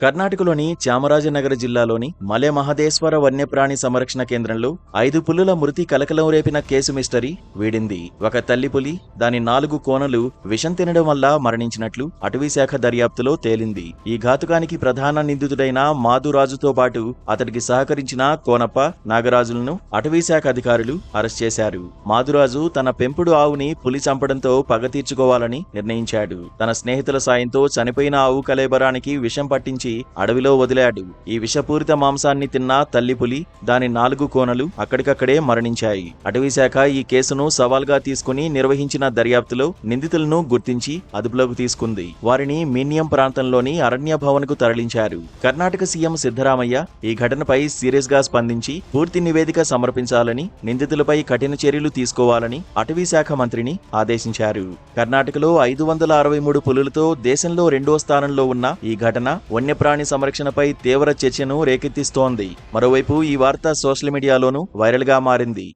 కర్ణాటకలోని చామరాజనగర జిల్లాలోని మలె మహదేశ్వర వన్యప్రాణి సంరక్షణ కేంద్రంలో 5 పులుల మృతి కలకలం రేపిన కేసు మిస్టరీ వీడింది. ఒక తల్లి పులి, దాని 4 కోనలు విషం తినడం వల్ల మరణించినట్లు అటవీశాఖ దర్యాప్తులో తేలింది. ఈ ఘాతుకానికి ప్రధాన నిందితుడైన మాధురాజుతో పాటు అతడికి సహకరించిన కోనప్ప, నాగరాజులను అటవీశాఖ అధికారులు అరెస్ట్ చేశారు. మాధురాజు తన పెంపుడు ఆవుని పులి చంపడంతో పగ తీర్చుకోవాలని నిర్ణయించాడు. తన స్నేహితుల సాయంతో చనిపోయిన ఆవు కళేబరానికి విషం పట్టించి అడవిలో వదిలాడు. ఈ విషపూరిత మాంసాన్ని తిన్న తల్లి పులి, దాని 4 కోనలు అక్కడికక్కడే మరణించాయి. అటవీశాఖ ఈ కేసును సవాల్గా తీసుకుని నిర్వహించిన దర్యాప్తులో నిందితులను గుర్తించి అదుపులోకి తీసుకుంది. వారిని మీన్యం ప్రాంతంలోని అరణ్య భవన్కు తరలించారు. కర్ణాటక సీఎం సిద్ధరామయ్య ఈ ఘటనపై సీరియస్ గా స్పందించి పూర్తి నివేదిక సమర్పించాలని, నిందితులపై కఠిన చర్యలు తీసుకోవాలని అటవీశాఖ మంత్రిని ఆదేశించారు. కర్ణాటకలో 563 పులులతో దేశంలో 2వ స్థానంలో ఉన్న ఈ ఘటన వన్యప్రాణి సంరక్షణపై తీవ్ర చర్చను రేకెత్తిస్తోంది. మరోవైపు ఈ వార్త సోషల్ మీడియాలోనూ వైరల్ గా మారింది.